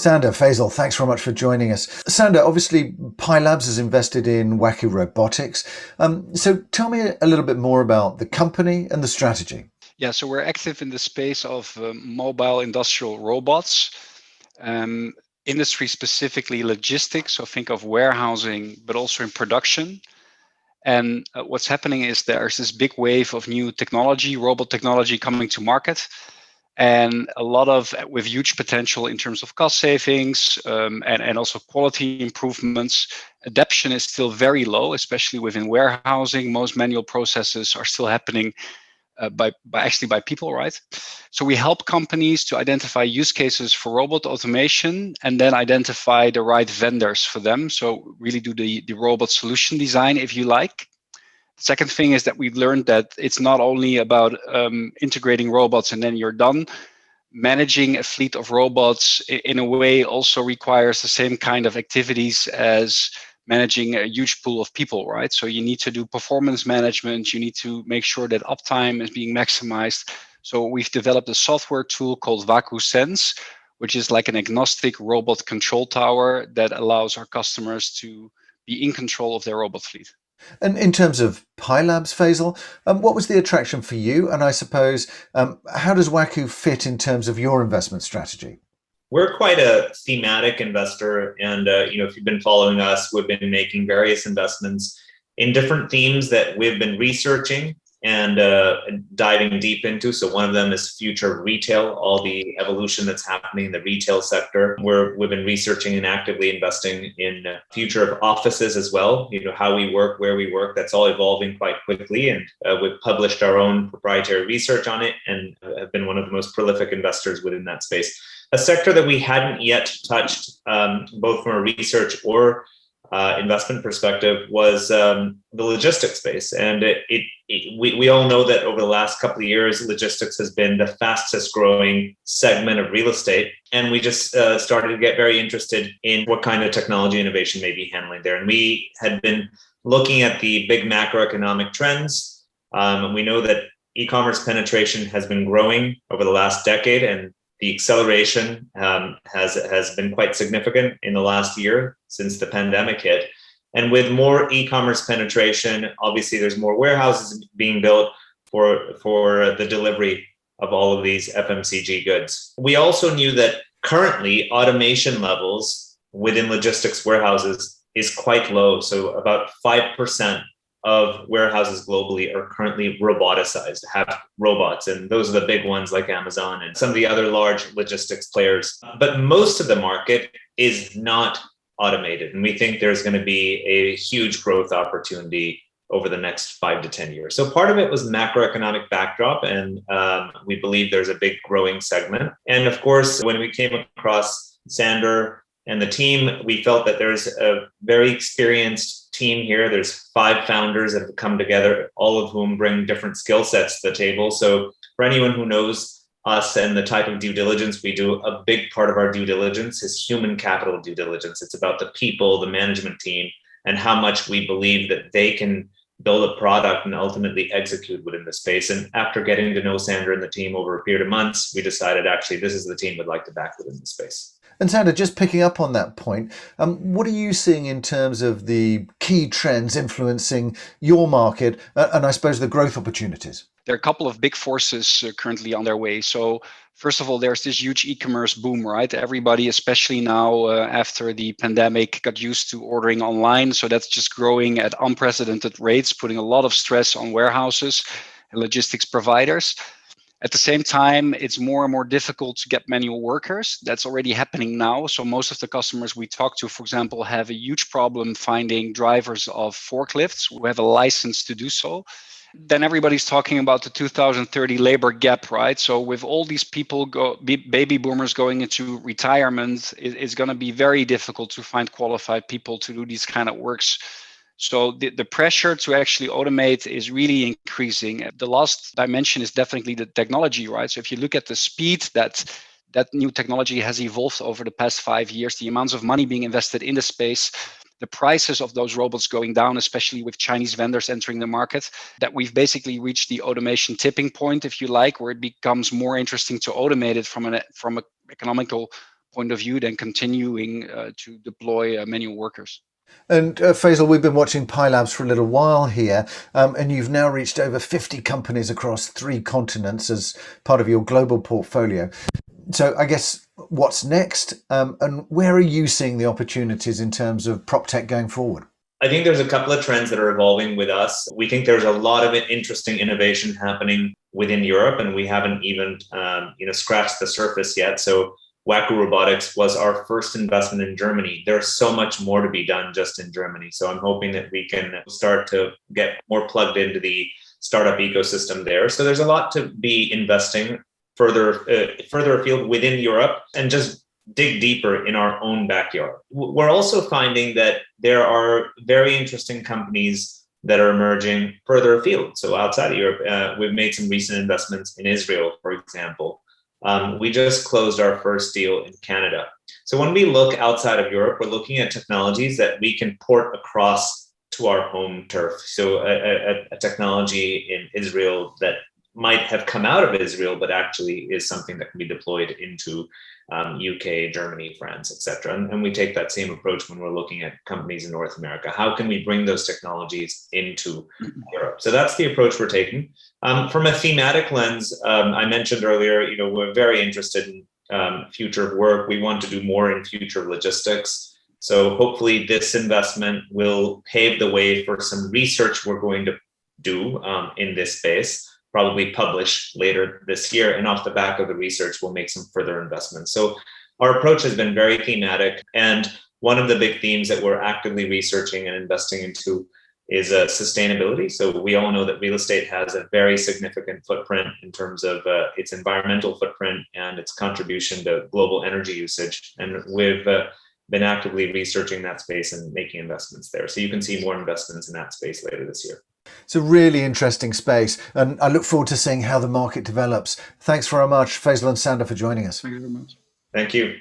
Sander, Faisal, thanks very much for joining us. Sander, obviously, Pi Labs has invested in WAKU Robotics. So tell me a little bit more about the company and the strategy. Yeah, so we're active in the space of mobile industrial robots, industry specifically logistics. So think of warehousing, but also in production. And what's happening is there's this big wave of new technology, robot technology coming to market. And a lot of with huge potential in terms of cost savings and also quality improvements. Adoption is still very low, especially within warehousing. Most manual processes are still happening by people, right? So we help companies to identify use cases for robot automation and then identify the right vendors for them. So really do the robot solution design, if you like. Second thing is that we've learned that it's not only about integrating robots and then you're done. Managing a fleet of robots in a way also requires the same kind of activities as managing a huge pool of people, right? So you need to do performance management. You need to make sure that uptime is being maximized. So we've developed a software tool called WAKU Sense, which is like an agnostic robot control tower that allows our customers to be in control of their robot fleet. And in terms of Pi Labs, Faisal, what was the attraction for you? And I suppose, how does WAKU fit in terms of your investment strategy? We're quite a thematic investor. And, if you've been following us, we've been making various investments in different themes that we've been researching and diving deep into. So one of them is future retail, all the evolution that's happening in the retail sector. We've been researching and actively investing in future of offices as well. How we work, where we work, that's all evolving quite quickly. And we've published our own proprietary research on it and have been one of the most prolific investors within that space. A sector that we hadn't yet touched, both from a research or investment perspective, was the logistics space. And we all know that over the last couple of years, logistics has been the fastest growing segment of real estate. And we just started to get very interested in what kind of technology innovation may be handling there. And we had been looking at the big macroeconomic trends. We know that e-commerce penetration has been growing over the last decade, and the acceleration has been quite significant in the last year since the pandemic hit. And with more e-commerce penetration, obviously there's more warehouses being built for the delivery of all of these FMCG goods. We also knew that currently automation levels within logistics warehouses is quite low. So about 5% of warehouses globally are currently roboticized, have robots. And those are the big ones like Amazon and some of the other large logistics players. But most of the market is not automated. And we think there's going to be a huge growth opportunity over the next 5 to 10 years. So part of it was macroeconomic backdrop. And we believe there's a big growing segment. And of course, when we came across Sander and the team, we felt that there's a very experienced team here. There's 5 founders that have come together, all of whom bring different skill sets to the table. So for anyone who knows us and the type of due diligence we do, a big part of our due diligence is human capital due diligence. It's about the people, the management team, and how much we believe that they can build a product and ultimately execute within the space. And after getting to know Sander and the team over a period of months, we decided actually this is the team we'd like to back within the space. And Sander, just picking up on that point, what are you seeing in terms of the key trends influencing your market and I suppose the growth opportunities? There are a couple of big forces currently on their way. So first of all, there's this huge e-commerce boom, right? Everybody, especially now after the pandemic, got used to ordering online. So that's just growing at unprecedented rates, putting a lot of stress on warehouses and logistics providers. At the same time, it's more and more difficult to get manual workers. That's already happening now. So most of the customers we talk to, for example, have a huge problem finding drivers of forklifts who have a license to do so. Then everybody's talking about the 2030 labor gap, right? So with all these people, baby boomers going into retirement, it's going to be very difficult to find qualified people to do these kind of works. So the pressure to actually automate is really increasing. The last dimension is definitely the technology, right? So if you look at the speed that new technology has evolved over the past 5 years, the amounts of money being invested in the space, the prices of those robots going down, especially with Chinese vendors entering the market, that we've basically reached the automation tipping point, if you like, where it becomes more interesting to automate it from an economical point of view than continuing to deploy manual workers. And Faisal, we've been watching Pi Labs for a little while here, and you've now reached over 50 companies across 3 continents as part of your global portfolio. So I guess what's next, and where are you seeing the opportunities in terms of prop tech going forward? I think there's a couple of trends that are evolving with us. We think there's a lot of interesting innovation happening within Europe, and we haven't even scratched the surface yet. So WAKU Robotics was our first investment in Germany. There's so much more to be done just in Germany. So I'm hoping that we can start to get more plugged into the startup ecosystem there. So there's a lot to be investing further afield within Europe and just dig deeper in our own backyard. We're also finding that there are very interesting companies that are emerging further afield. So outside of Europe, we've made some recent investments in Israel, for example. We just closed our first deal in Canada. So when we look outside of Europe, we're looking at technologies that we can port across to our home turf. So a technology in Israel that might have come out of Israel, but actually is something that can be deployed into UK, Germany, France, etc. And we take that same approach when we're looking at companies in North America. How can we bring those technologies into Europe? So that's the approach we're taking. From a thematic lens, I mentioned earlier, we're very interested in future work. We want to do more in future logistics. So hopefully this investment will pave the way for some research we're going to do in this space, probably publish later this year. And off the back of the research, we'll make some further investments. So our approach has been very thematic. And one of the big themes that we're actively researching and investing into is sustainability. So we all know that real estate has a very significant footprint in terms of its environmental footprint and its contribution to global energy usage. And we've been actively researching that space and making investments there. So you can see more investments in that space later this year. It's a really interesting space, and I look forward to seeing how the market develops. Thanks very much, Faisal and Sander, for joining us. Thank you very much. Thank you.